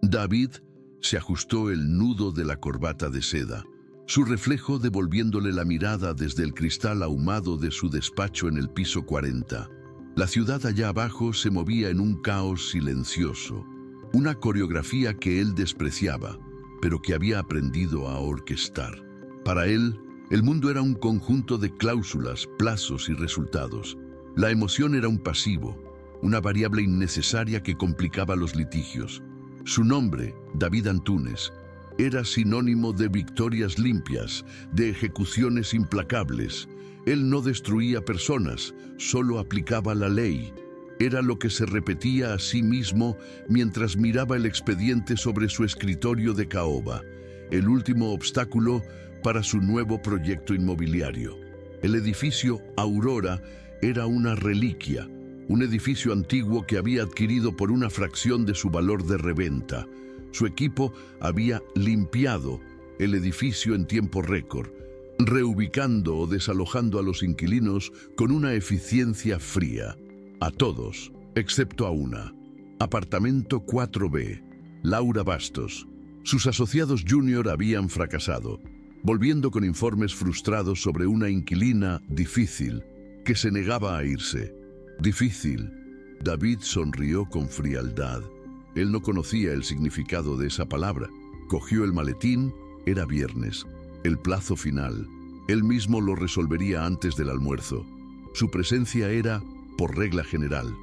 David se ajustó el nudo de la corbata de seda, su reflejo devolviéndole la mirada desde el cristal ahumado de su despacho en el piso 40. La ciudad allá abajo se movía en un caos silencioso, una coreografía que él despreciaba, pero que había aprendido a orquestar. Para él, el mundo era un conjunto de cláusulas, plazos y resultados. La emoción era un pasivo, una variable innecesaria que complicaba los litigios. Su nombre, David Antunes, era sinónimo de victorias limpias, de ejecuciones implacables. Él no destruía personas, solo aplicaba la ley. Era lo que se repetía a sí mismo mientras miraba el expediente sobre su escritorio de caoba, el último obstáculo para su nuevo proyecto inmobiliario. El edificio Aurora era una reliquia, un edificio antiguo que había adquirido por una fracción de su valor de reventa. Su equipo había limpiado el edificio en tiempo récord, reubicando o desalojando a los inquilinos con una eficiencia fría. A todos, excepto a una. Apartamento 4B, Laura Bastos. Sus asociados junior habían fracasado, volviendo con informes frustrados sobre una inquilina difícil que se negaba a irse. Difícil. David sonrió con frialdad. Él no conocía el significado de esa palabra. Cogió el maletín, era viernes, el plazo final. Él mismo lo resolvería antes del almuerzo. Su presencia era, por regla general,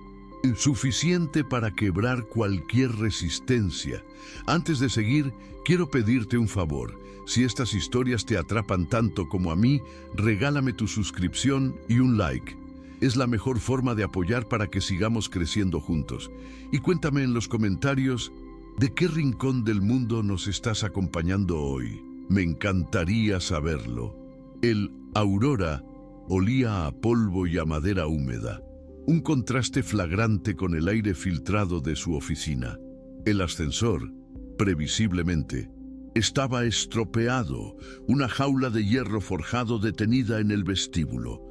suficiente para quebrar cualquier resistencia. Antes de seguir, quiero pedirte un favor. Si estas historias te atrapan tanto como a mí, regálame tu suscripción y un like. Es la mejor forma de apoyar para que sigamos creciendo juntos. Y cuéntame en los comentarios de qué rincón del mundo nos estás acompañando hoy. Me encantaría saberlo. El Aurora olía a polvo y a madera húmeda, un contraste flagrante con el aire filtrado de su oficina. El ascensor, previsiblemente, estaba estropeado, una jaula de hierro forjado detenida en el vestíbulo.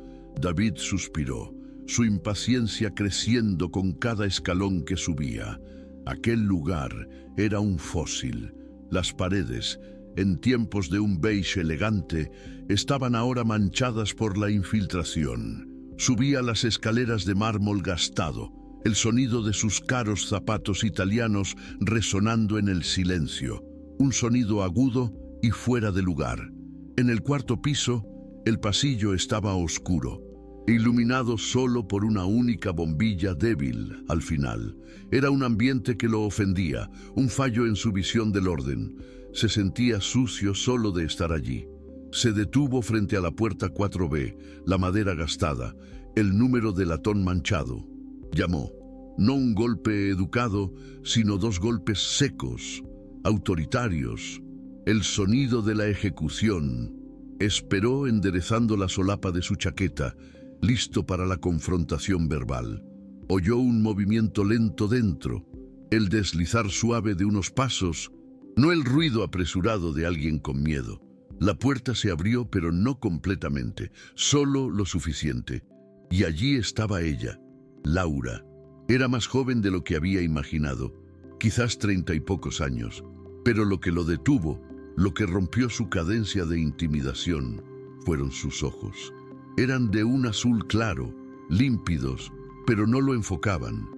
David suspiró, su impaciencia creciendo con cada escalón que subía. Aquel lugar era un fósil. Las paredes, en tiempos de un beige elegante, estaban ahora manchadas por la infiltración. Subía las escaleras de mármol gastado, el sonido de sus caros zapatos italianos resonando en el silencio, un sonido agudo y fuera de lugar. En el cuarto piso, el pasillo estaba oscuro, iluminado solo por una única bombilla débil al final. Era un ambiente que lo ofendía, un fallo en su visión del orden. Se sentía sucio solo de estar allí. Se detuvo frente a la puerta 4B, la madera gastada, el número de latón manchado. Llamó. No un golpe educado, sino dos golpes secos, autoritarios. El sonido de la ejecución. Esperó enderezando la solapa de su chaqueta, listo para la confrontación verbal. Oyó un movimiento lento dentro, el deslizar suave de unos pasos, no el ruido apresurado de alguien con miedo. La puerta se abrió, pero no completamente, solo lo suficiente. Y allí estaba ella, Laura. Era más joven de lo que había imaginado, quizás 30 y pocos años. Pero lo que lo detuvo, lo que rompió su cadencia de intimidación, fueron sus ojos. Eran de un azul claro, límpidos, pero no lo enfocaban.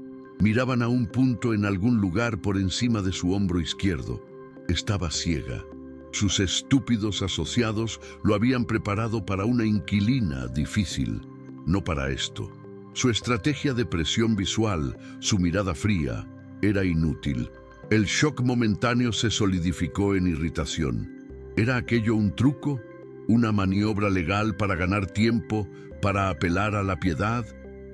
Miraban a un punto en algún lugar por encima de su hombro izquierdo. Estaba ciega. Sus estúpidos asociados lo habían preparado para una inquilina difícil, no para esto. Su estrategia de presión visual, su mirada fría, era inútil. El shock momentáneo se solidificó en irritación. ¿Era aquello un truco? ¿Una maniobra legal para ganar tiempo, para apelar a la piedad?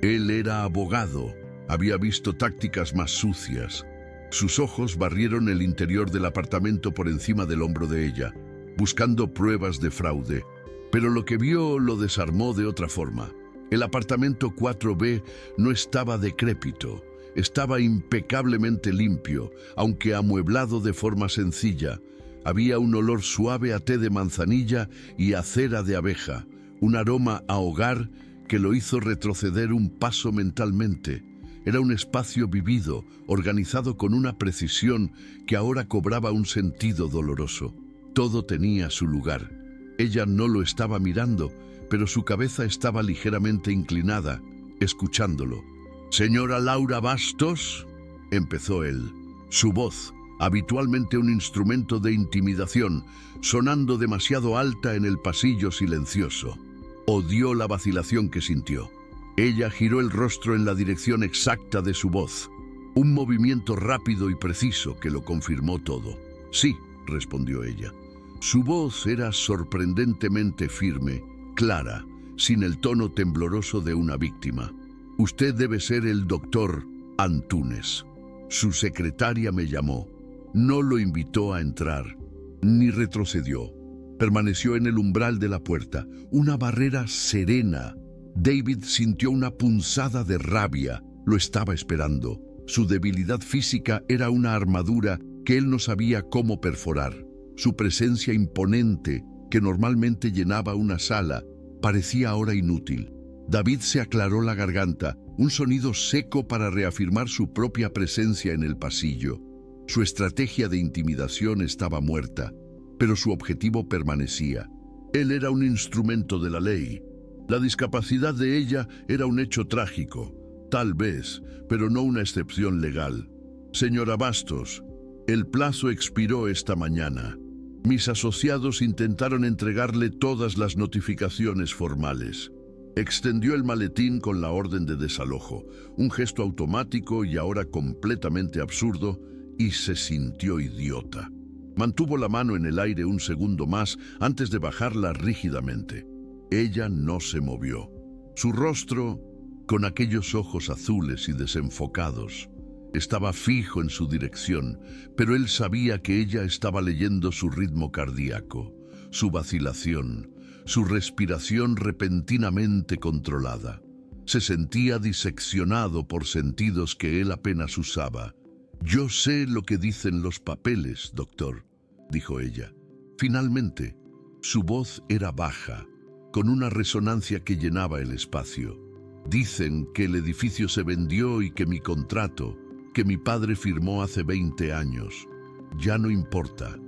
Él era abogado, había visto tácticas más sucias. Sus ojos barrieron el interior del apartamento por encima del hombro de ella, buscando pruebas de fraude. Pero lo que vio lo desarmó de otra forma. El apartamento 4B no estaba decrépito, estaba impecablemente limpio, aunque amueblado de forma sencilla. Había un olor suave a té de manzanilla y a cera de abeja, un aroma a hogar que lo hizo retroceder un paso mentalmente. Era un espacio vivido, organizado con una precisión que ahora cobraba un sentido doloroso. Todo tenía su lugar. Ella no lo estaba mirando, pero su cabeza estaba ligeramente inclinada, escuchándolo. «Señora Laura Bastos», empezó él. Su voz, habitualmente un instrumento de intimidación, sonando demasiado alta en el pasillo silencioso. Odió la vacilación que sintió. Ella giró el rostro en la dirección exacta de su voz. Un movimiento rápido y preciso que lo confirmó todo. «Sí», respondió ella. Su voz era sorprendentemente firme, clara, sin el tono tembloroso de una víctima. «Usted debe ser el doctor Antunes. Su secretaria me llamó. No lo invitó a entrar, ni retrocedió. Permaneció en el umbral de la puerta, una barrera serena. David sintió una punzada de rabia. Lo estaba esperando. Su debilidad física era una armadura que él no sabía cómo perforar. Su presencia imponente, que normalmente llenaba una sala, parecía ahora inútil. David se aclaró la garganta, un sonido seco para reafirmar su propia presencia en el pasillo. Su estrategia de intimidación estaba muerta, pero su objetivo permanecía. Él era un instrumento de la ley. La discapacidad de ella era un hecho trágico, tal vez, pero no una excepción legal. «Señora Bastos, el plazo expiró esta mañana. Mis asociados intentaron entregarle todas las notificaciones formales». Extendió el maletín con la orden de desalojo, un gesto automático y ahora completamente absurdo, y se sintió idiota. Mantuvo la mano en el aire un segundo más antes de bajarla rígidamente. Ella no se movió. Su rostro, con aquellos ojos azules y desenfocados, estaba fijo en su dirección, pero él sabía que ella estaba leyendo su ritmo cardíaco, su vacilación, su respiración repentinamente controlada. Se sentía diseccionado por sentidos que él apenas usaba. «Yo sé lo que dicen los papeles, doctor», dijo ella. Finalmente, su voz era baja, con una resonancia que llenaba el espacio. «Dicen que el edificio se vendió y que mi contrato, que mi padre firmó hace 20 años, ya no importa.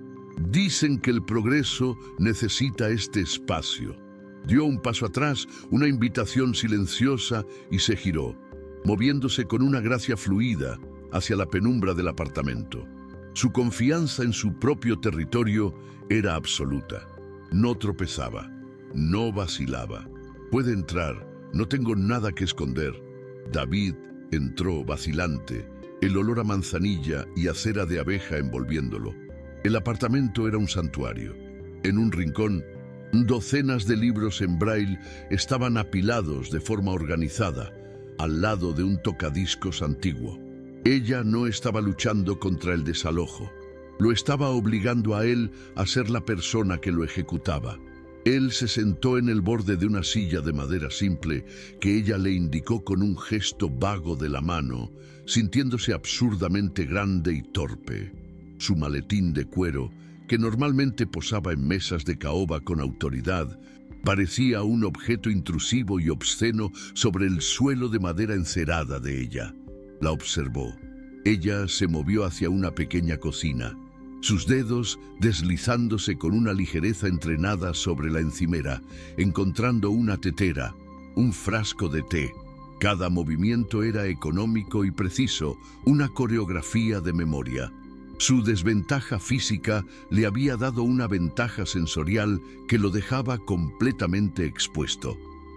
Dicen que el progreso necesita este espacio». Dio un paso atrás, una invitación silenciosa, y se giró, moviéndose con una gracia fluida hacia la penumbra del apartamento. Su confianza en su propio territorio era absoluta. No tropezaba, no vacilaba. «Puede entrar, no tengo nada que esconder». David entró vacilante, el olor a manzanilla y a cera de abeja envolviéndolo. El apartamento era un santuario. En un rincón, docenas de libros en braille estaban apilados de forma organizada, al lado de un tocadiscos antiguo. Ella no estaba luchando contra el desalojo. Lo estaba obligando a él a ser la persona que lo ejecutaba. Él se sentó en el borde de una silla de madera simple que ella le indicó con un gesto vago de la mano, sintiéndose absurdamente grande y torpe. Su maletín de cuero, que normalmente posaba en mesas de caoba con autoridad, parecía un objeto intrusivo y obsceno sobre el suelo de madera encerada de ella. La observó. Ella se movió hacia una pequeña cocina, sus dedos deslizándose con una ligereza entrenada sobre la encimera, encontrando una tetera, un frasco de té. Cada movimiento era económico y preciso, una coreografía de memoria. Su desventaja física le había dado una ventaja sensorial que lo dejaba completamente expuesto.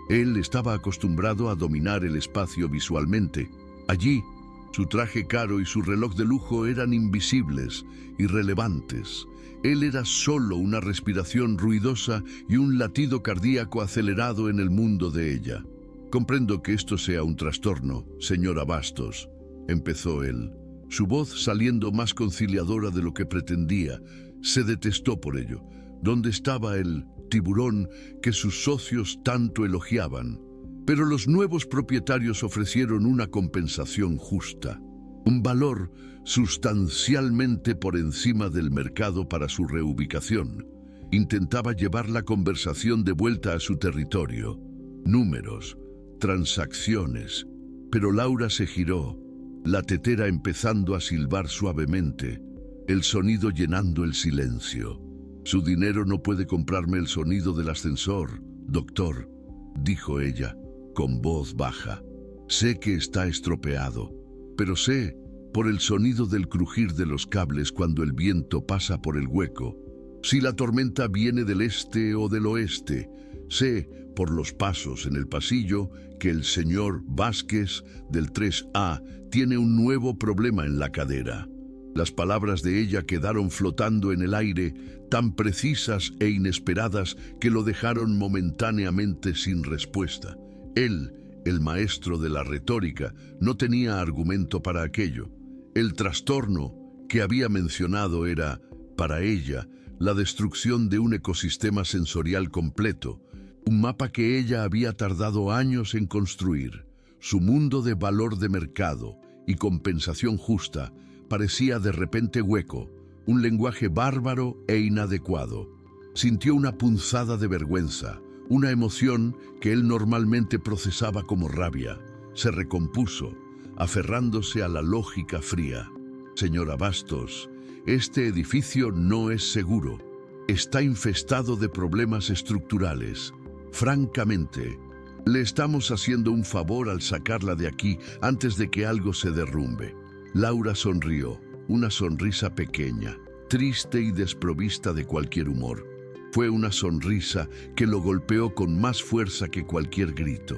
Él estaba acostumbrado a dominar el espacio visualmente. Allí, su traje caro y su reloj de lujo eran invisibles, irrelevantes. Él era solo una respiración ruidosa y un latido cardíaco acelerado en el mundo de ella. «Comprendo que esto sea un trastorno, señora Bastos», empezó él, su voz saliendo más conciliadora de lo que pretendía. Se detestó por ello. ¿Dónde estaba el tiburón que sus socios tanto elogiaban? Pero los nuevos propietarios ofrecieron una compensación justa, un valor sustancialmente por encima del mercado para su reubicación. Intentaba llevar la conversación de vuelta a su territorio. Números, transacciones, Pero Laura se giró, la tetera empezando a silbar suavemente, el sonido llenando el silencio. «Su dinero no puede comprarme el sonido del ascensor, doctor», dijo ella, con voz baja. «Sé que está estropeado, pero sé, por el sonido del crujir de los cables cuando el viento pasa por el hueco, si la tormenta viene del este o del oeste. Sé, por los pasos en el pasillo, que el señor Vázquez del 3A tiene un nuevo problema en la cadera». Las palabras de ella quedaron flotando en el aire, tan precisas e inesperadas que lo dejaron momentáneamente sin respuesta. Él, el maestro de la retórica, no tenía argumento para aquello. El trastorno que había mencionado era, para ella, la destrucción de un ecosistema sensorial completo, un mapa que ella había tardado años en construir. Su mundo de valor de mercado y compensación justa parecía de repente hueco, un lenguaje bárbaro e inadecuado. Sintió una punzada de vergüenza, una emoción que él normalmente procesaba como rabia. Se recompuso, aferrándose a la lógica fría. «Señora Bastos, este edificio no es seguro. Está infestado de problemas estructurales. Francamente, le estamos haciendo un favor al sacarla de aquí antes de que algo se derrumbe». Laura sonrió, una sonrisa pequeña, triste y desprovista de cualquier humor. Fue una sonrisa que lo golpeó con más fuerza que cualquier grito.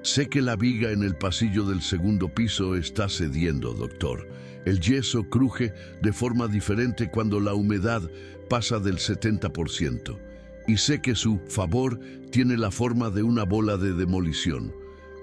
«Sé que la viga en el pasillo del segundo piso está cediendo, doctor. El yeso cruje de forma diferente cuando la humedad pasa del 70%. Y sé que su favor tiene la forma de una bola de demolición».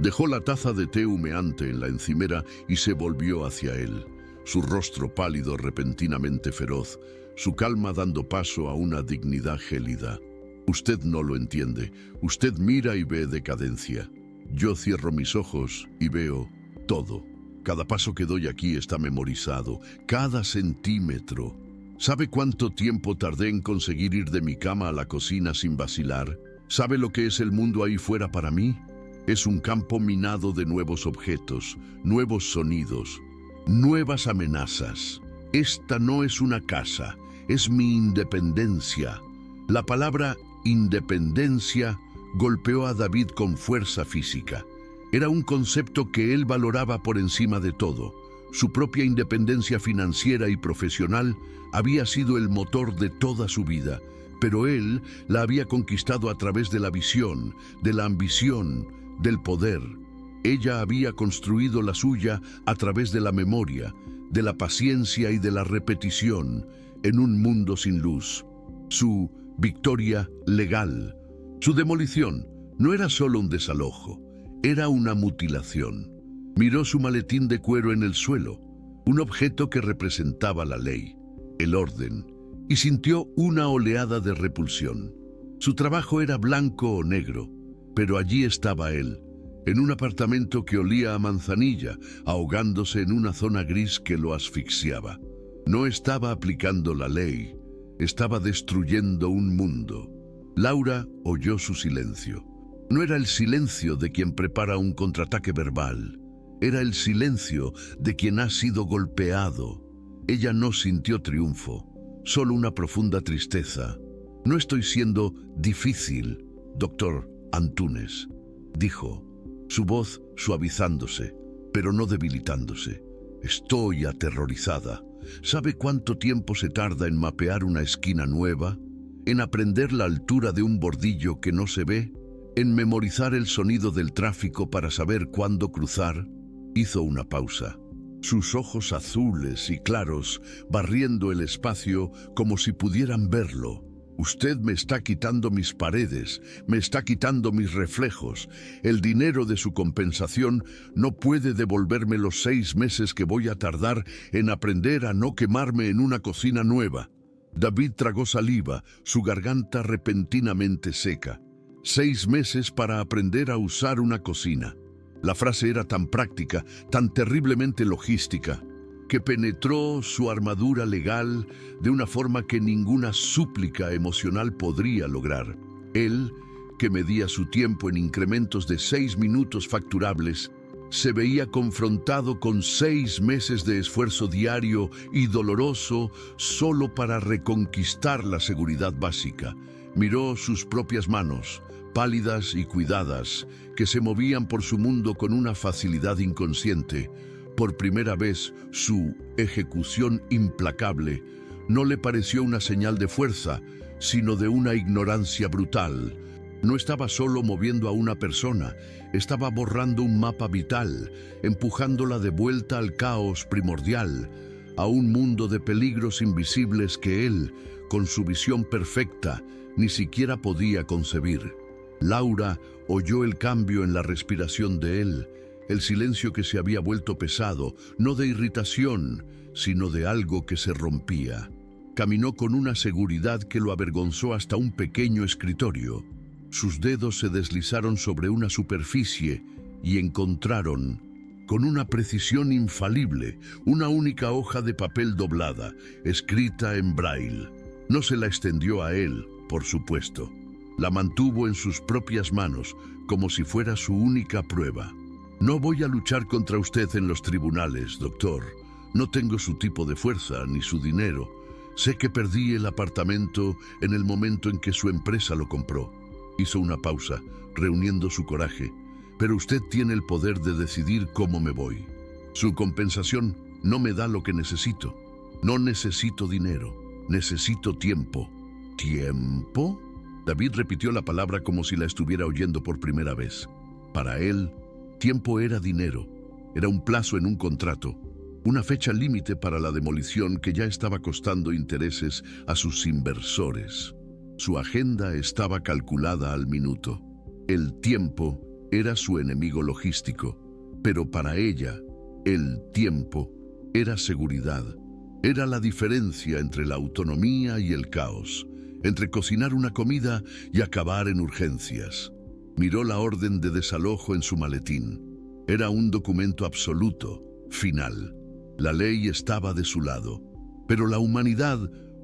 Dejó la taza de té humeante en la encimera y se volvió hacia él. Su rostro pálido, repentinamente feroz, su calma dando paso a una dignidad gélida. «Usted no lo entiende. Usted mira y ve decadencia. Yo cierro mis ojos y veo todo. Cada paso que doy aquí está memorizado, cada centímetro. ¿Sabe cuánto tiempo tardé en conseguir ir de mi cama a la cocina sin vacilar? ¿Sabe lo que es el mundo ahí fuera para mí? Es un campo minado de nuevos objetos, nuevos sonidos, nuevas amenazas. Esta no es una casa, es mi independencia». La palabra independencia golpeó a David con fuerza física. Era un concepto que él valoraba por encima de todo. Su propia independencia financiera y profesional había sido el motor de toda su vida, pero él la había conquistado a través de la visión, de la ambición, del poder. Ella había construido la suya a través de la memoria, de la paciencia y de la repetición, en un mundo sin luz. Su victoria legal, su demolición, no era solo un desalojo, era una mutilación. Miró su maletín de cuero en el suelo, un objeto que representaba la ley, el orden, y sintió una oleada de repulsión. Su trabajo era blanco o negro, pero allí estaba él, en un apartamento que olía a manzanilla, ahogándose en una zona gris que lo asfixiaba. No estaba aplicando la ley, estaba destruyendo un mundo. Laura oyó su silencio. No era el silencio de quien prepara un contraataque verbal, era el silencio de quien ha sido golpeado. Ella no sintió triunfo, solo una profunda tristeza. «No estoy siendo difícil, doctor Antunes», dijo, su voz suavizándose, pero no debilitándose. «Estoy aterrorizada. ¿Sabe cuánto tiempo se tarda en mapear una esquina nueva? ¿En aprender la altura de un bordillo que no se ve? ¿En memorizar el sonido del tráfico para saber cuándo cruzar?» Hizo una pausa. Sus ojos azules y claros, barriendo el espacio como si pudieran verlo. «Usted me está quitando mis paredes, me está quitando mis reflejos. El dinero de su compensación no puede devolverme los 6 meses que voy a tardar en aprender a no quemarme en una cocina nueva». David tragó saliva, su garganta repentinamente seca. 6 meses para aprender a usar una cocina. La frase era tan práctica, tan terriblemente logística, que penetró su armadura legal de una forma que ninguna súplica emocional podría lograr. Él, que medía su tiempo en incrementos de 6 minutos facturables, se veía confrontado con 6 meses de esfuerzo diario y doloroso solo para reconquistar la seguridad básica. Miró sus propias manos, pálidas y cuidadas, que se movían por su mundo con una facilidad inconsciente. Por primera vez, su ejecución implacable no le pareció una señal de fuerza, sino de una ignorancia brutal. No estaba solo moviendo a una persona, estaba borrando un mapa vital, empujándola de vuelta al caos primordial, a un mundo de peligros invisibles que él, con su visión perfecta, ni siquiera podía concebir. Laura oyó el cambio en la respiración de él, el silencio que se había vuelto pesado, no de irritación, sino de algo que se rompía. Caminó con una seguridad que lo avergonzó hasta un pequeño escritorio. Sus dedos se deslizaron sobre una superficie y encontraron, con una precisión infalible, una única hoja de papel doblada, escrita en braille. No se la extendió a él, por supuesto. La mantuvo en sus propias manos, como si fuera su única prueba. No voy a luchar contra usted en los tribunales, doctor. No tengo su tipo de fuerza ni su dinero. Sé que perdí el apartamento en el momento en que su empresa lo compró. Hizo una pausa, reuniendo su coraje. Pero usted tiene el poder de decidir cómo me voy. Su compensación no me da lo que necesito. No necesito dinero, necesito tiempo. ¿Tiempo? David repitió la palabra como si la estuviera oyendo por primera vez. Para él, tiempo era dinero. Era un plazo en un contrato. Una fecha límite para la demolición que ya estaba costando intereses a sus inversores. Su agenda estaba calculada al minuto. El tiempo era su enemigo logístico, pero para ella, el tiempo era seguridad. Era la diferencia entre la autonomía y el caos, entre cocinar una comida y acabar en urgencias. Miró la orden de desalojo en su maletín. Era un documento absoluto, final. La ley estaba de su lado, pero la humanidad,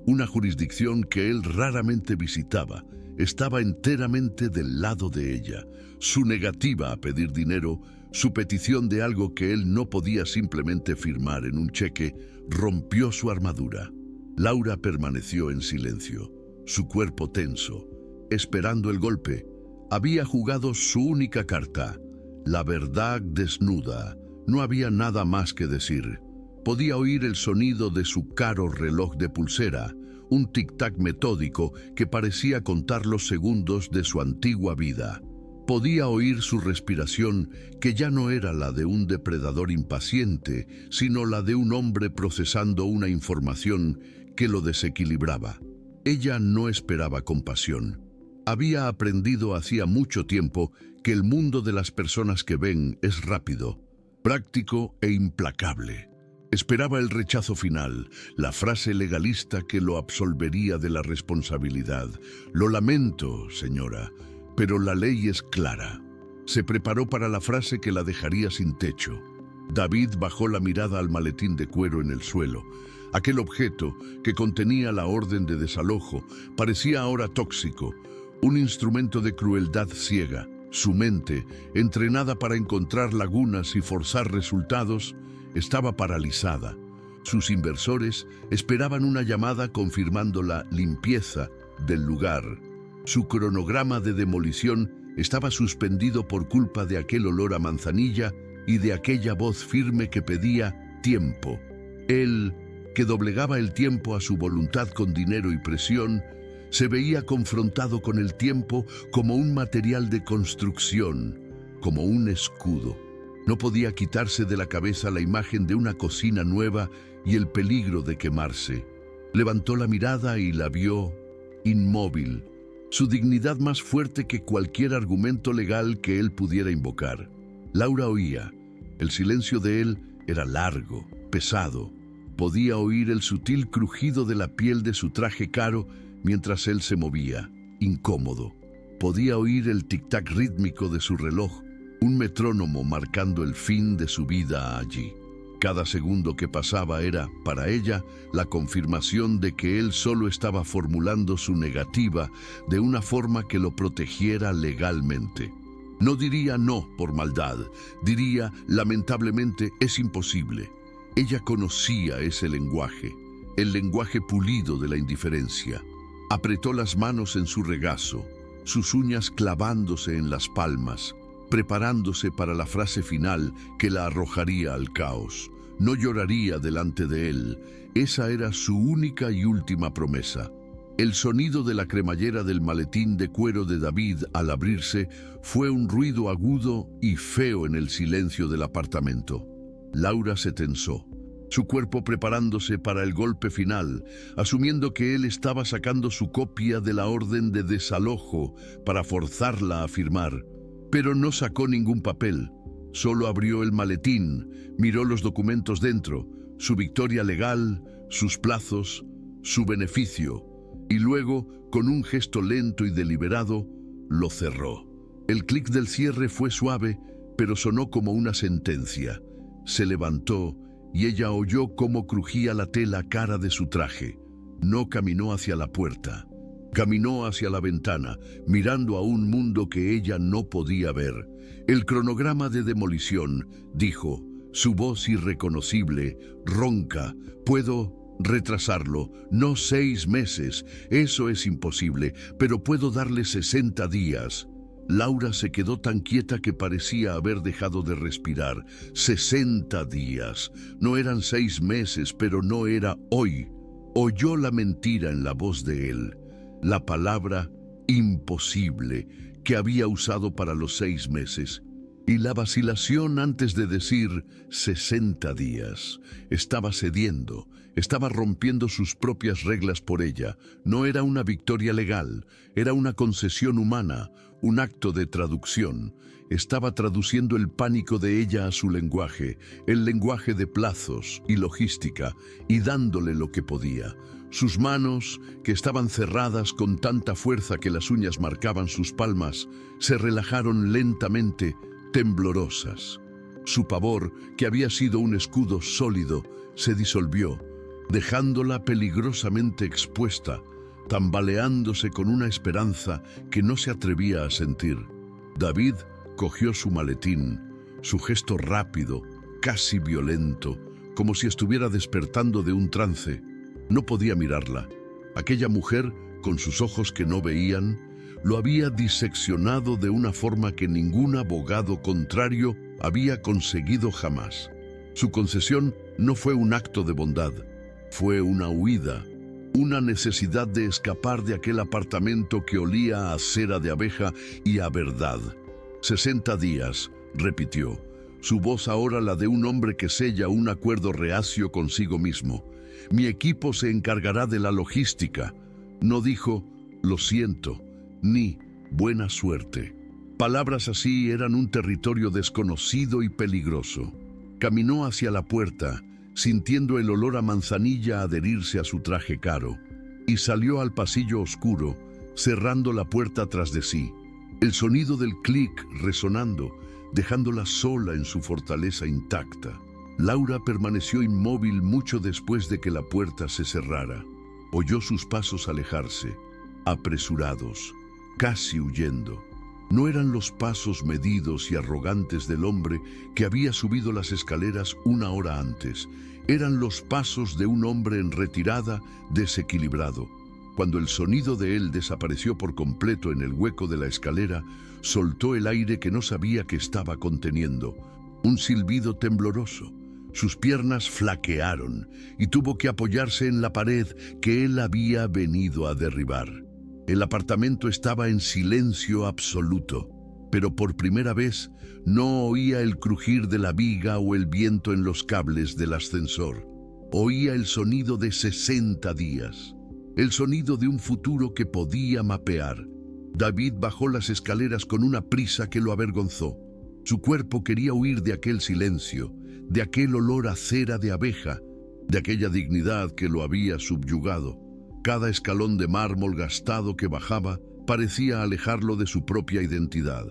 una jurisdicción que él raramente visitaba, estaba enteramente del lado de ella. Su negativa a pedir dinero, su petición de algo que él no podía simplemente firmar en un cheque, rompió su armadura. Laura permaneció en silencio, su cuerpo tenso, esperando el golpe. Había jugado su única carta, la verdad desnuda. No había nada más que decir. Podía oír el sonido de su caro reloj de pulsera, un tic-tac metódico que parecía contar los segundos de su antigua vida. Podía oír su respiración, que ya no era la de un depredador impaciente, sino la de un hombre procesando una información que lo desequilibraba. Ella no esperaba compasión. Había aprendido hacía mucho tiempo que el mundo de las personas que ven es rápido, práctico e implacable. Esperaba el rechazo final, la frase legalista que lo absolvería de la responsabilidad. Lo lamento, señora, pero la ley es clara. Se preparó para la frase que la dejaría sin techo. David bajó la mirada al maletín de cuero en el suelo. Aquel objeto, que contenía la orden de desalojo, parecía ahora tóxico, un instrumento de crueldad ciega. Su mente, entrenada para encontrar lagunas y forzar resultados, estaba paralizada. Sus inversores esperaban una llamada confirmando la limpieza del lugar. Su cronograma de demolición estaba suspendido por culpa de aquel olor a manzanilla y de aquella voz firme que pedía tiempo. Él, que doblegaba el tiempo a su voluntad con dinero y presión, se veía confrontado con el tiempo como un material de construcción, como un escudo. No podía quitarse de la cabeza la imagen de una cocina nueva y el peligro de quemarse. Levantó la mirada y la vio inmóvil, su dignidad más fuerte que cualquier argumento legal que él pudiera invocar. Laura oía. El silencio de él era largo, pesado. Podía oír el sutil crujido de la piel de su traje caro mientras él se movía, incómodo. Podía oír el tic-tac rítmico de su reloj, un metrónomo marcando el fin de su vida allí. Cada segundo que pasaba era, para ella, la confirmación de que él solo estaba formulando su negativa de una forma que lo protegiera legalmente. No diría no por maldad, diría lamentablemente es imposible. Ella conocía ese lenguaje, el lenguaje pulido de la indiferencia. Apretó las manos en su regazo, sus uñas clavándose en las palmas, preparándose para la frase final que la arrojaría al caos. No lloraría delante de él. Esa era su única y última promesa. El sonido de la cremallera del maletín de cuero de David al abrirse fue un ruido agudo y feo en el silencio del apartamento. Laura se tensó, su cuerpo preparándose para el golpe final, asumiendo que él estaba sacando su copia de la orden de desalojo para forzarla a firmar. Pero no sacó ningún papel, solo abrió el maletín, miró los documentos dentro, su victoria legal, sus plazos, su beneficio, y luego, con un gesto lento y deliberado, lo cerró. El clic del cierre fue suave, pero sonó como una sentencia. Se levantó y ella oyó cómo crujía la tela cara de su traje. No caminó hacia la puerta. Caminó hacia la ventana, mirando a un mundo que ella no podía ver. El cronograma de demolición, dijo, su voz irreconocible, ronca. Puedo retrasarlo, no 6 meses, eso es imposible, pero puedo darle 60 días. Laura se quedó tan quieta que parecía haber dejado de respirar. 60 días. No eran 6 meses, pero no era hoy. Oyó la mentira en la voz de él. La palabra imposible que había usado para los 6 meses. Y la vacilación antes de decir 60 días. Estaba cediendo, estaba rompiendo sus propias reglas por ella. No era una victoria legal, era una concesión humana, un acto de traducción. Estaba traduciendo el pánico de ella a su lenguaje, el lenguaje de plazos y logística, y dándole lo que podía. Sus manos, que estaban cerradas con tanta fuerza que las uñas marcaban sus palmas, se relajaron lentamente, temblorosas. Su pavor, que había sido un escudo sólido, se disolvió, dejándola peligrosamente expuesta, tambaleándose con una esperanza que no se atrevía a sentir. David cogió su maletín, su gesto rápido, casi violento, como si estuviera despertando de un trance. No podía mirarla. Aquella mujer, con sus ojos que no veían, lo había diseccionado de una forma que ningún abogado contrario había conseguido jamás. Su concesión no fue un acto de bondad, fue una huida, una necesidad de escapar de aquel apartamento que olía a cera de abeja y a verdad. 60 días, repitió, su voz ahora la de un hombre que sella un acuerdo reacio consigo mismo. Mi equipo se encargará de la logística. No dijo, lo siento, ni buena suerte. Palabras así eran un territorio desconocido y peligroso. Caminó hacia la puerta, sintiendo el olor a manzanilla adherirse a su traje caro, y salió al pasillo oscuro, cerrando la puerta tras de sí. El sonido del clic resonando, dejándola sola en su fortaleza intacta. Laura permaneció inmóvil mucho después de que la puerta se cerrara. Oyó sus pasos alejarse, apresurados, casi huyendo. No eran los pasos medidos y arrogantes del hombre que había subido las escaleras una hora antes. Eran los pasos de un hombre en retirada, desequilibrado. Cuando el sonido de él desapareció por completo en el hueco de la escalera, soltó el aire que no sabía que estaba conteniendo. Un silbido tembloroso. Sus piernas flaquearon y tuvo que apoyarse en la pared que él había venido a derribar. El apartamento estaba en silencio absoluto, pero por primera vez no oía el crujir de la viga o el viento en los cables del ascensor. Oía el sonido de 60 días, el sonido de un futuro que podía mapear. David bajó las escaleras con una prisa que lo avergonzó. Su cuerpo quería huir de aquel silencio, de aquel olor a cera de abeja, de aquella dignidad que lo había subyugado. Cada escalón de mármol gastado que bajaba parecía alejarlo de su propia identidad.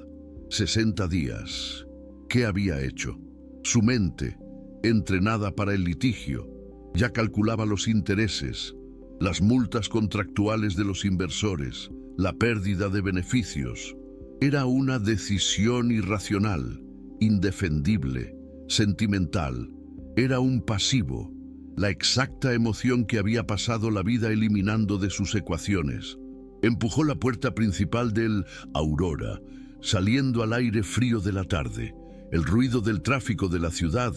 60 días. ¿Qué había hecho? Su mente, entrenada para el litigio, ya calculaba los intereses, las multas contractuales de los inversores, la pérdida de beneficios. Era una decisión irracional, indefendible, sentimental. Era un pasivo, la exacta emoción que había pasado la vida eliminando de sus ecuaciones. Empujó la puerta principal del Aurora, saliendo al aire frío de la tarde. El ruido del tráfico de la ciudad,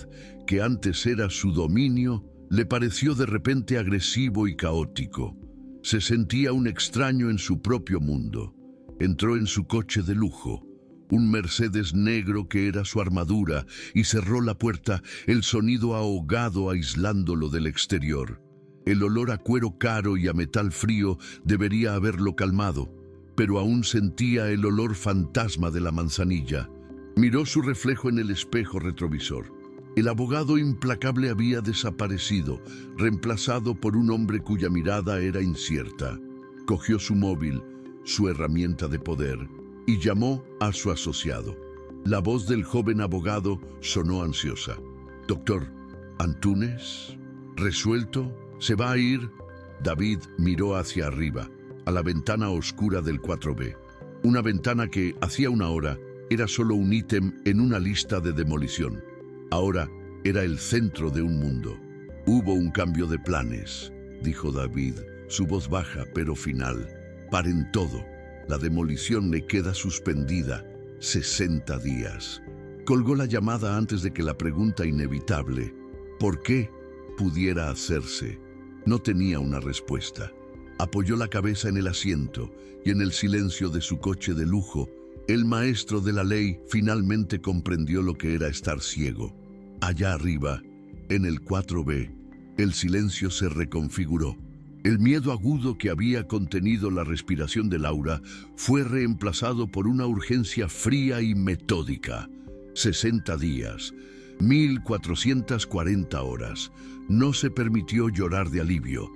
que antes era su dominio, le pareció de repente agresivo y caótico. Se sentía un extraño en su propio mundo. Entró en su coche de lujo, un Mercedes negro que era su armadura, y cerró la puerta, el sonido ahogado aislándolo del exterior. El olor a cuero caro y a metal frío debería haberlo calmado, pero aún sentía el olor fantasma de la manzanilla. Miró su reflejo en el espejo retrovisor. El abogado implacable había desaparecido, reemplazado por un hombre cuya mirada era incierta. Cogió su móvil, su herramienta de poder, y llamó a su asociado. La voz del joven abogado sonó ansiosa. «Doctor, ¿Antunes? ¿Resuelto? ¿Se va a ir?» David miró hacia arriba, a la ventana oscura del 4B. Una ventana que, hacía una hora, era solo un ítem en una lista de demolición. Ahora era el centro de un mundo. «Hubo un cambio de planes», dijo David, su voz baja pero final. «Paren todo. La demolición le queda suspendida 60 días». Colgó la llamada antes de que la pregunta inevitable, ¿por qué?, pudiera hacerse. No tenía una respuesta. Apoyó la cabeza en el asiento y en el silencio de su coche de lujo, el maestro de la ley finalmente comprendió lo que era estar ciego. Allá arriba, en el 4B, el silencio se reconfiguró. El miedo agudo que había contenido la respiración de Laura fue reemplazado por una urgencia fría y metódica. 60 días, 1440 horas. No se permitió llorar de alivio.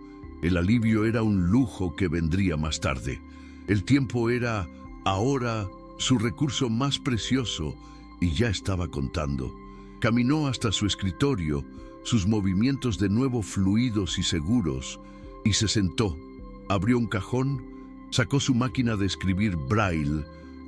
El alivio era un lujo que vendría más tarde. El tiempo era, ahora, su recurso más precioso, y ya estaba contando. Caminó hasta su escritorio, sus movimientos de nuevo fluidos y seguros, y se sentó. Abrió un cajón, sacó su máquina de escribir Braille,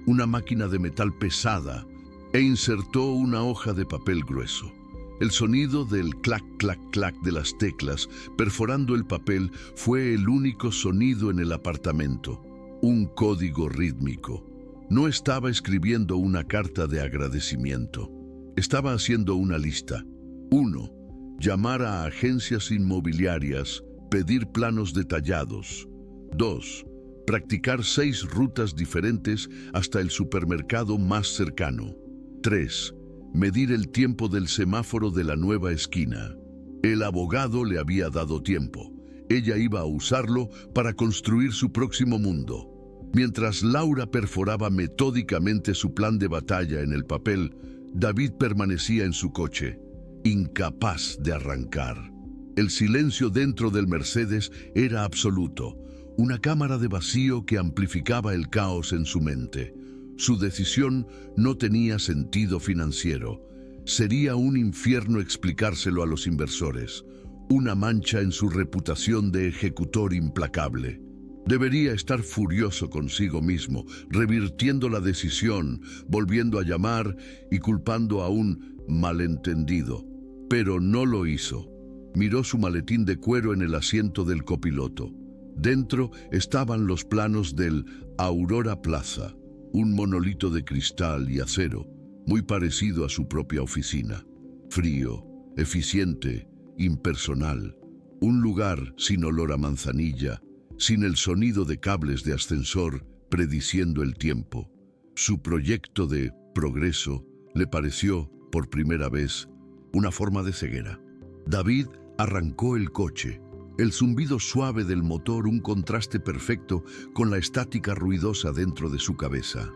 una máquina de metal pesada, e insertó una hoja de papel grueso. El sonido del clac, clac, clac de las teclas perforando el papel fue el único sonido en el apartamento. Un código rítmico. No estaba escribiendo una carta de agradecimiento. Estaba haciendo una lista. 1. Llamar a agencias inmobiliarias, pedir planos detallados. 2. Practicar 6 rutas diferentes hasta el supermercado más cercano. 3. Medir el tiempo del semáforo de la nueva esquina. El abogado le había dado tiempo. Ella iba a usarlo para construir su próximo mundo. Mientras Laura perforaba metódicamente su plan de batalla en el papel, David permanecía en su coche, incapaz de arrancar. El silencio dentro del Mercedes era absoluto, una cámara de vacío que amplificaba el caos en su mente. Su decisión no tenía sentido financiero. Sería un infierno explicárselo a los inversores, una mancha en su reputación de ejecutor implacable. Debería estar furioso consigo mismo, revirtiendo la decisión, volviendo a llamar y culpando a un malentendido. Pero no lo hizo. Miró su maletín de cuero en el asiento del copiloto. Dentro estaban los planos del Aurora Plaza, un monolito de cristal y acero, muy parecido a su propia oficina. Frío, eficiente, impersonal. Un lugar sin olor a manzanilla, sin el sonido de cables de ascensor prediciendo el tiempo. Su proyecto de progreso le pareció, por primera vez, una forma de ceguera. David arrancó el coche. El zumbido suave del motor, un contraste perfecto con la estática ruidosa dentro de su cabeza.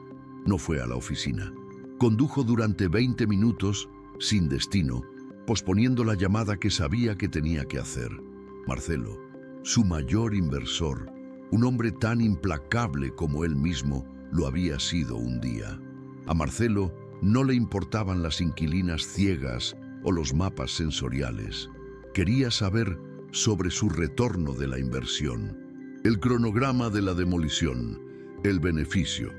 No fue a la oficina. Condujo durante 20 minutos, sin destino, posponiendo la llamada que sabía que tenía que hacer. Marcelo, su mayor inversor, un hombre tan implacable como él mismo, lo había sido un día. A Marcelo no le importaban las inquilinas ciegas o los mapas sensoriales. Quería saber sobre su retorno de la inversión, el cronograma de la demolición, el beneficio.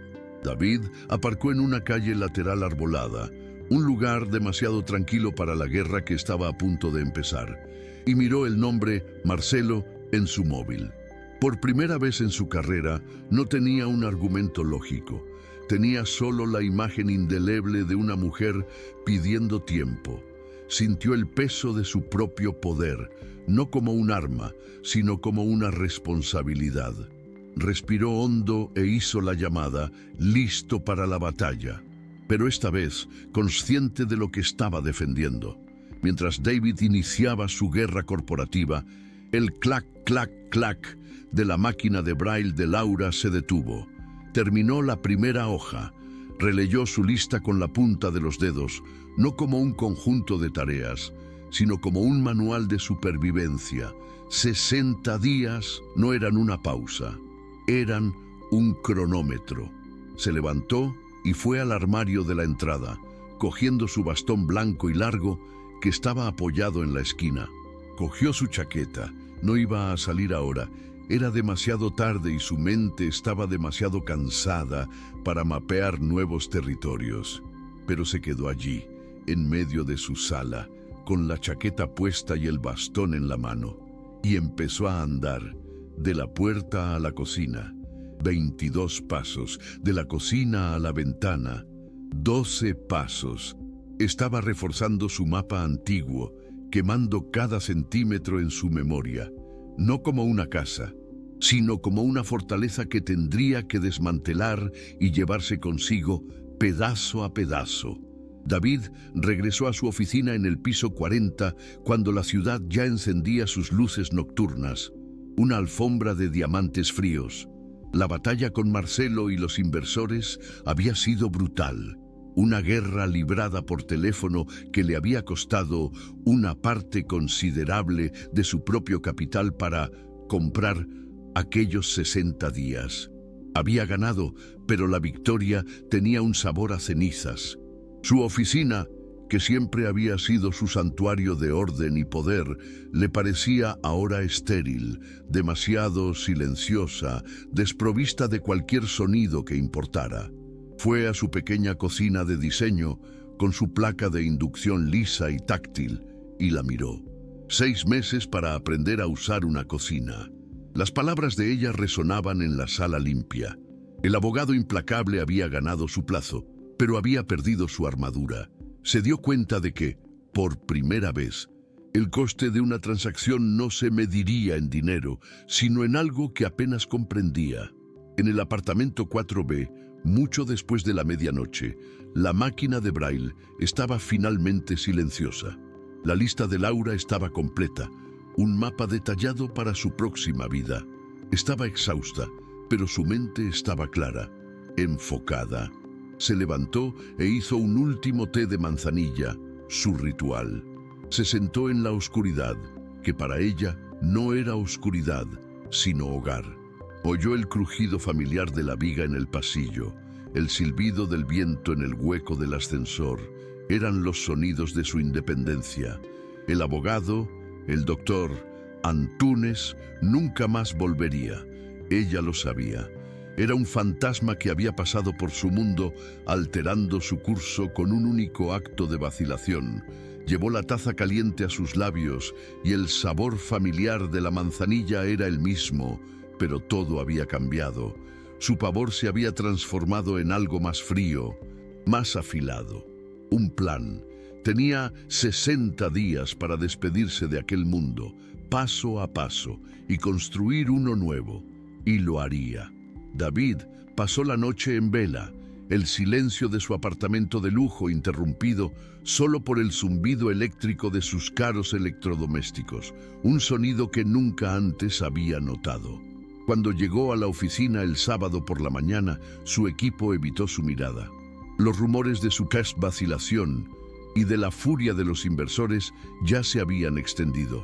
David aparcó en una calle lateral arbolada, un lugar demasiado tranquilo para la guerra que estaba a punto de empezar, y miró el nombre Marcelo en su móvil. Por primera vez en su carrera, no tenía un argumento lógico. Tenía solo la imagen indeleble de una mujer pidiendo tiempo. Sintió el peso de su propio poder, no como un arma, sino como una responsabilidad. Respiró hondo e hizo la llamada, listo para la batalla. Pero esta vez, consciente de lo que estaba defendiendo. Mientras David iniciaba su guerra corporativa, el clac, clac, clac de la máquina de braille de Laura se detuvo. Terminó la primera hoja. Releyó su lista con la punta de los dedos, no como un conjunto de tareas, sino como un manual de supervivencia. 60 días no eran una pausa, eran un cronómetro. Se levantó y fue al armario de la entrada, cogiendo su bastón blanco y largo que estaba apoyado en la esquina. Cogió su chaqueta. No iba a salir ahora. Era demasiado tarde y su mente estaba demasiado cansada para mapear nuevos territorios. Pero se quedó allí, en medio de su sala, con la chaqueta puesta y el bastón en la mano, y empezó a andar, de la puerta a la cocina, 22 pasos, de la cocina a la ventana, 12 pasos. Estaba reforzando su mapa antiguo, quemando cada centímetro en su memoria, no como una casa, sino como una fortaleza que tendría que desmantelar y llevarse consigo pedazo a pedazo. David regresó a su oficina en el piso 40 cuando la ciudad ya encendía sus luces nocturnas, una alfombra de diamantes fríos. La batalla con Marcelo y los inversores había sido brutal. Una guerra librada por teléfono que le había costado una parte considerable de su propio capital para comprar aquellos 60 días. Había ganado, pero la victoria tenía un sabor a cenizas. Su oficina, que siempre había sido su santuario de orden y poder, le parecía ahora estéril, demasiado silenciosa, desprovista de cualquier sonido que importara. Fue a su pequeña cocina de diseño, con su placa de inducción lisa y táctil, y la miró. 6 meses para aprender a usar una cocina. Las palabras de ella resonaban en la sala limpia. El abogado implacable había ganado su plazo, pero había perdido su armadura. Se dio cuenta de que, por primera vez, el coste de una transacción no se mediría en dinero, sino en algo que apenas comprendía. En el apartamento 4B, mucho después de la medianoche, la máquina de braille estaba finalmente silenciosa. La lista de Laura estaba completa, un mapa detallado para su próxima vida. Estaba exhausta, pero su mente estaba clara, enfocada. Se levantó e hizo un último té de manzanilla, su ritual. Se sentó en la oscuridad, que para ella no era oscuridad, sino hogar. Oyó el crujido familiar de la viga en el pasillo, el silbido del viento en el hueco del ascensor. Eran los sonidos de su independencia. El abogado, el doctor Antúnez, nunca más volvería. Ella lo sabía. Era un fantasma que había pasado por su mundo, alterando su curso con un único acto de vacilación. Llevó la taza caliente a sus labios y el sabor familiar de la manzanilla era el mismo, pero todo había cambiado. Su pavor se había transformado en algo más frío, más afilado. Un plan. Tenía 60 días para despedirse de aquel mundo, paso a paso, y construir uno nuevo. Y lo haría. David pasó la noche en vela, el silencio de su apartamento de lujo interrumpido solo por el zumbido eléctrico de sus caros electrodomésticos, un sonido que nunca antes había notado. Cuando llegó a la oficina el sábado por la mañana, su equipo evitó su mirada. Los rumores de su vacilación y de la furia de los inversores ya se habían extendido.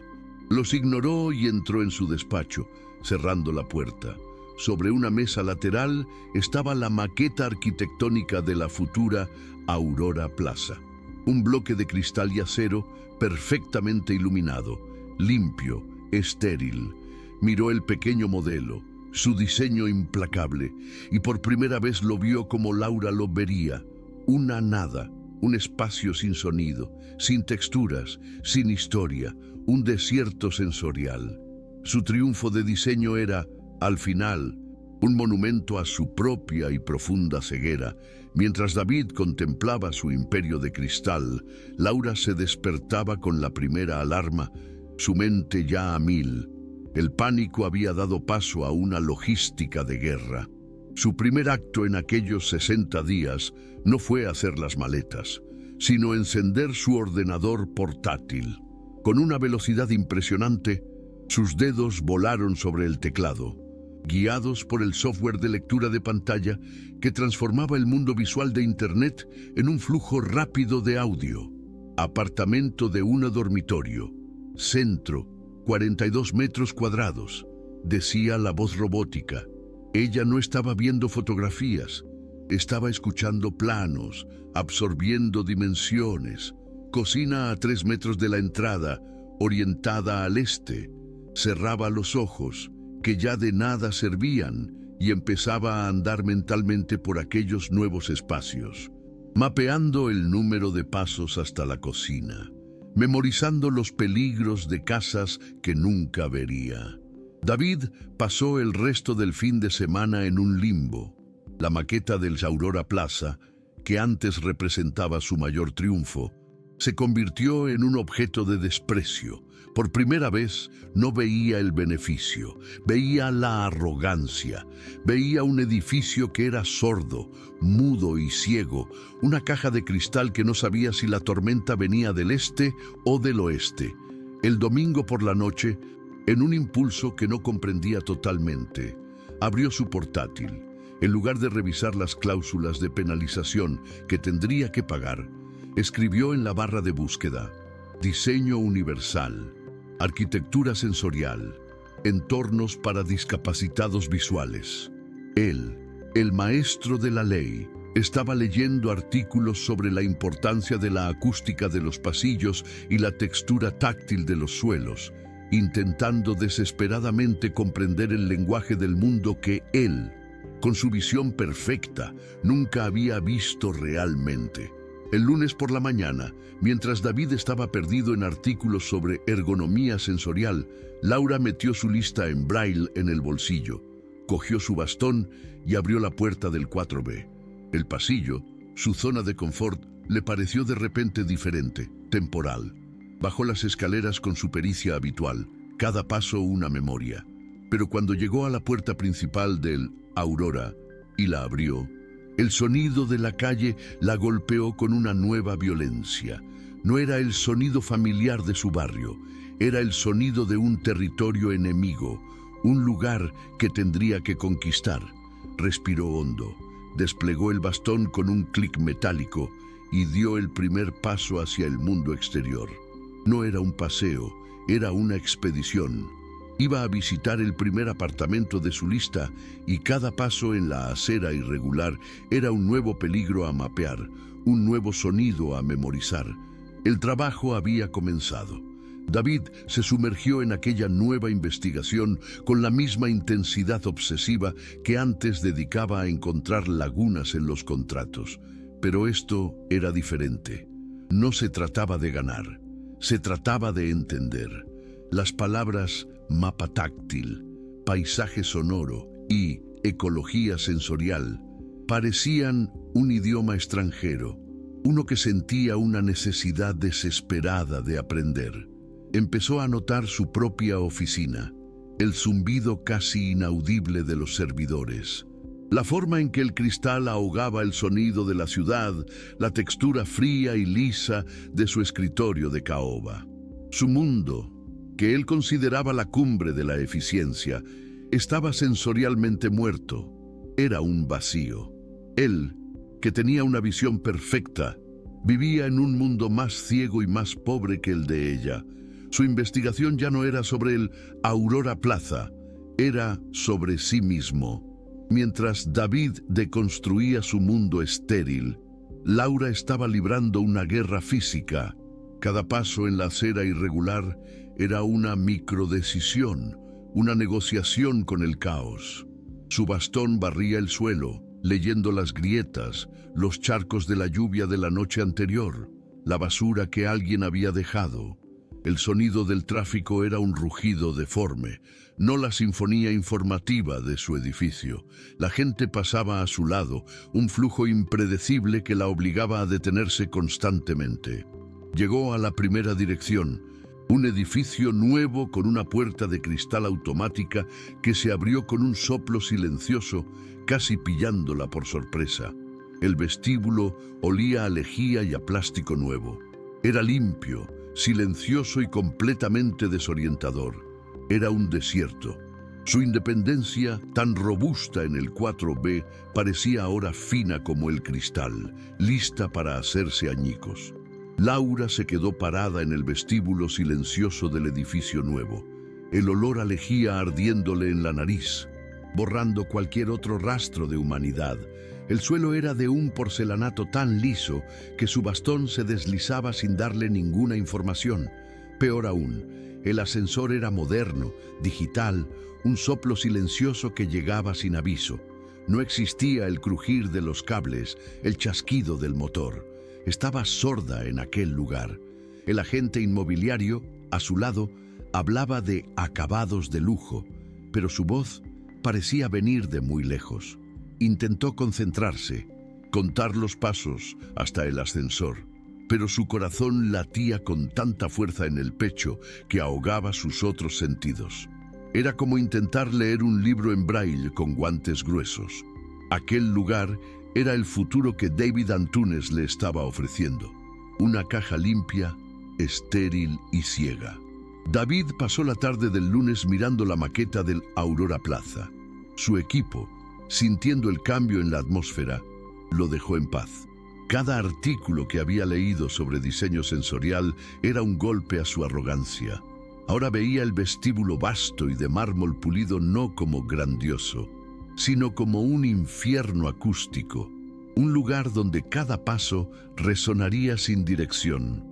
Los ignoró y entró en su despacho, cerrando la puerta. Sobre una mesa lateral estaba la maqueta arquitectónica de la futura Aurora Plaza. Un bloque de cristal y acero perfectamente iluminado, limpio, estéril. Miró el pequeño modelo, su diseño implacable, y por primera vez lo vio como Laura lo vería, una nada, un espacio sin sonido, sin texturas, sin historia, un desierto sensorial. Su triunfo de diseño era, al final, un monumento a su propia y profunda ceguera. Mientras David contemplaba su imperio de cristal, Laura se despertaba con la primera alarma, su mente ya a mil. El pánico había dado paso a una logística de guerra. Su primer acto en aquellos 60 días no fue hacer las maletas, sino encender su ordenador portátil. Con una velocidad impresionante, sus dedos volaron sobre el teclado, guiados por el software de lectura de pantalla que transformaba el mundo visual de Internet en un flujo rápido de audio. Apartamento de un dormitorio. Centro, 42 metros cuadrados, decía la voz robótica. Ella no estaba viendo fotografías, estaba escuchando planos, absorbiendo dimensiones. Cocina a 3 metros de la entrada, orientada al este. Cerraba los ojos, que ya de nada servían, y empezaba a andar mentalmente por aquellos nuevos espacios, mapeando el número de pasos hasta la cocina, memorizando los peligros de casas que nunca vería. David pasó el resto del fin de semana en un limbo. La maqueta del Aurora Plaza, que antes representaba su mayor triunfo, se convirtió en un objeto de desprecio. Por primera vez no veía el beneficio, veía la arrogancia, veía un edificio que era sordo, mudo y ciego, una caja de cristal que no sabía si la tormenta venía del este o del oeste. El domingo por la noche, en un impulso que no comprendía totalmente, abrió su portátil. En lugar de revisar las cláusulas de penalización que tendría que pagar, escribió en la barra de búsqueda: diseño universal, arquitectura sensorial, entornos para discapacitados visuales. Él, el maestro de la ley, estaba leyendo artículos sobre la importancia de la acústica de los pasillos y la textura táctil de los suelos, intentando desesperadamente comprender el lenguaje del mundo que él, con su visión perfecta, nunca había visto realmente. El lunes por la mañana, mientras David estaba perdido en artículos sobre ergonomía sensorial, Laura metió su lista en braille en el bolsillo, cogió su bastón y abrió la puerta del 4B. El pasillo, su zona de confort, le pareció de repente diferente, temporal. Bajó las escaleras con su pericia habitual, cada paso una memoria. Pero cuando llegó a la puerta principal del Aurora y la abrió, el sonido de la calle la golpeó con una nueva violencia. No era el sonido familiar de su barrio, era el sonido de un territorio enemigo, un lugar que tendría que conquistar. Respiró hondo, desplegó el bastón con un clic metálico y dio el primer paso hacia el mundo exterior. No era un paseo, era una expedición. Iba a visitar el primer apartamento de su lista y cada paso en la acera irregular era un nuevo peligro a mapear, un nuevo sonido a memorizar. El trabajo había comenzado. David se sumergió en aquella nueva investigación con la misma intensidad obsesiva que antes dedicaba a encontrar lagunas en los contratos. Pero esto era diferente. No se trataba de ganar, se trataba de entender. Las palabras mapa táctil, paisaje sonoro y ecología sensorial parecían un idioma extranjero, uno que sentía una necesidad desesperada de aprender. Empezó a notar su propia oficina, el zumbido casi inaudible de los servidores, la forma en que el cristal ahogaba el sonido de la ciudad, la textura fría y lisa de su escritorio de caoba. Su mundo, que él consideraba la cumbre de la eficiencia, estaba sensorialmente muerto. Era un vacío. Él, que tenía una visión perfecta, vivía en un mundo más ciego y más pobre que el de ella. Su investigación ya no era sobre el Aurora Plaza, era sobre sí mismo. Mientras David deconstruía su mundo estéril, Laura estaba librando una guerra física. Cada paso en la acera irregular era una microdecisión, una negociación con el caos. Su bastón barría el suelo, leyendo las grietas, los charcos de la lluvia de la noche anterior, la basura que alguien había dejado. El sonido del tráfico era un rugido deforme, no la sinfonía informativa de su edificio. La gente pasaba a su lado, un flujo impredecible que la obligaba a detenerse constantemente. Llegó a la primera dirección, un edificio nuevo con una puerta de cristal automática que se abrió con un soplo silencioso, casi pillándola por sorpresa. El vestíbulo olía a lejía y a plástico nuevo. Era limpio, silencioso y completamente desorientador. Era un desierto. Su independencia, tan robusta en el 4B, parecía ahora fina como el cristal, lista para hacerse añicos. Laura se quedó parada en el vestíbulo silencioso del edificio nuevo, el olor a lejía ardiéndole en la nariz, borrando cualquier otro rastro de humanidad. El suelo era de un porcelanato tan liso que su bastón se deslizaba sin darle ninguna información. Peor aún, el ascensor era moderno, digital, un soplo silencioso que llegaba sin aviso. No existía el crujir de los cables, el chasquido del motor. Estaba sorda en aquel lugar. El agente inmobiliario, a su lado, hablaba de acabados de lujo, pero su voz parecía venir de muy lejos. Intentó concentrarse, contar los pasos hasta el ascensor, pero su corazón latía con tanta fuerza en el pecho que ahogaba sus otros sentidos. Era como intentar leer un libro en braille con guantes gruesos. Aquel lugar era el futuro que David Antunes le estaba ofreciendo. Una caja limpia, estéril y ciega. David pasó la tarde del lunes mirando la maqueta del Aurora Plaza. Su equipo, sintiendo el cambio en la atmósfera, lo dejó en paz. Cada artículo que había leído sobre diseño sensorial era un golpe a su arrogancia. Ahora veía el vestíbulo vasto y de mármol pulido no como grandioso, sino como un infierno acústico, un lugar donde cada paso resonaría sin dirección.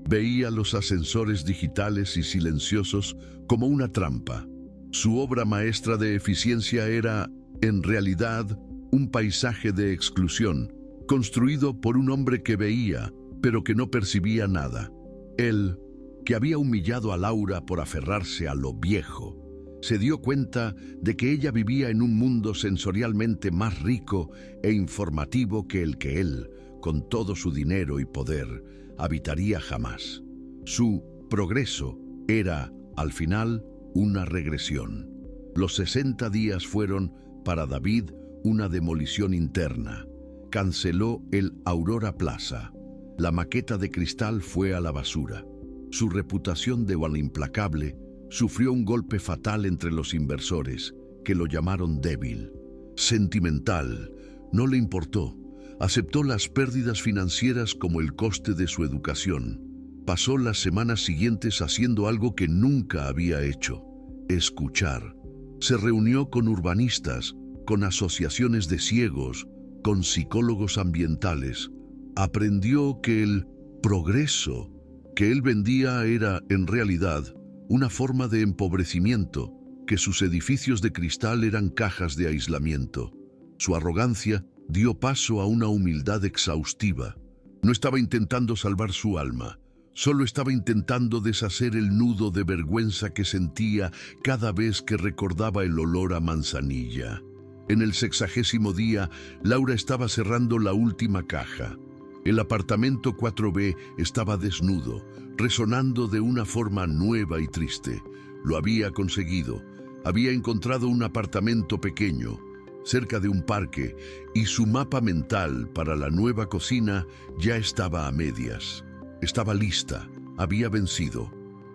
Veía los ascensores digitales y silenciosos como una trampa. Su obra maestra de eficiencia era, en realidad, un paisaje de exclusión, construido por un hombre que veía, pero que no percibía nada. Él, que había humillado a Laura por aferrarse a lo viejo, se dio cuenta de que ella vivía en un mundo sensorialmente más rico e informativo que el que él, con todo su dinero y poder, habitaría jamás. Su progreso era, al final, una regresión. Los 60 días fueron, para David, una demolición interna. Canceló el Aurora Plaza. La maqueta de cristal fue a la basura. Su reputación de implacable sufrió un golpe fatal entre los inversores, que lo llamaron débil. Sentimental, no le importó. Aceptó las pérdidas financieras como el coste de su educación. Pasó las semanas siguientes haciendo algo que nunca había hecho: escuchar. Se reunió con urbanistas, con asociaciones de ciegos, con psicólogos ambientales. Aprendió que el progreso que él vendía era, en realidad, una forma de empobrecimiento, que sus edificios de cristal eran cajas de aislamiento. Su arrogancia dio paso a una humildad exhaustiva. No estaba intentando salvar su alma, solo estaba intentando deshacer el nudo de vergüenza que sentía cada vez que recordaba el olor a manzanilla. En el 60º día, Laura estaba cerrando la última caja. El apartamento 4B estaba desnudo, resonando de una forma nueva y triste. Lo había conseguido. Había encontrado un apartamento pequeño, cerca de un parque, y su mapa mental para la nueva cocina ya estaba a medias. Estaba lista, había vencido.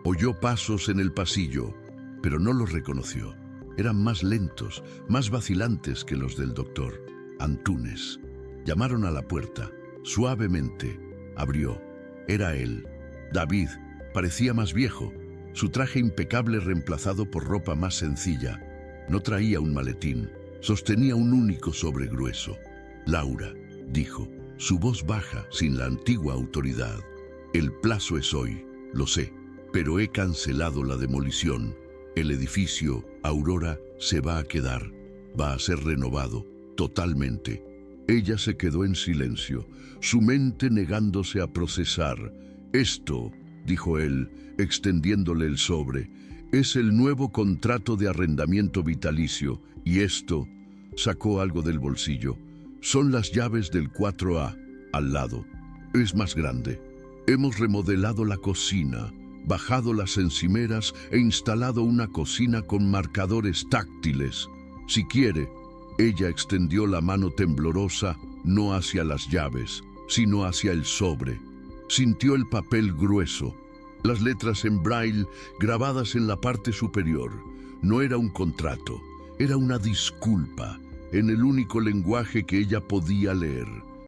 Oyó pasos en el pasillo, pero no los reconoció. Eran más lentos, más vacilantes que los del doctor Antunes. Llamaron a la puerta. Suavemente abrió. Era él. David parecía más viejo, su traje impecable reemplazado por ropa más sencilla. No traía un maletín, sostenía un único sobre grueso. Laura, dijo, su voz baja, sin la antigua autoridad. El plazo es hoy, lo sé, pero he cancelado la demolición. El edificio, Aurora, se va a quedar. Va a ser renovado, totalmente. Ella se quedó en silencio, su mente negándose a procesar. Esto, dijo él, extendiéndole el sobre, es el nuevo contrato de arrendamiento vitalicio. Y esto, sacó algo del bolsillo, son las llaves del 4A, al lado. Es más grande. Hemos remodelado la cocina, bajado las encimeras e instalado una cocina con marcadores táctiles. Si quiere, ella extendió la mano temblorosa, no hacia las llaves, sino hacia el sobre. Sintió el papel grueso, las letras en braille grabadas en la parte superior. No era un contrato, era una disculpa, en el único lenguaje que ella podía leer.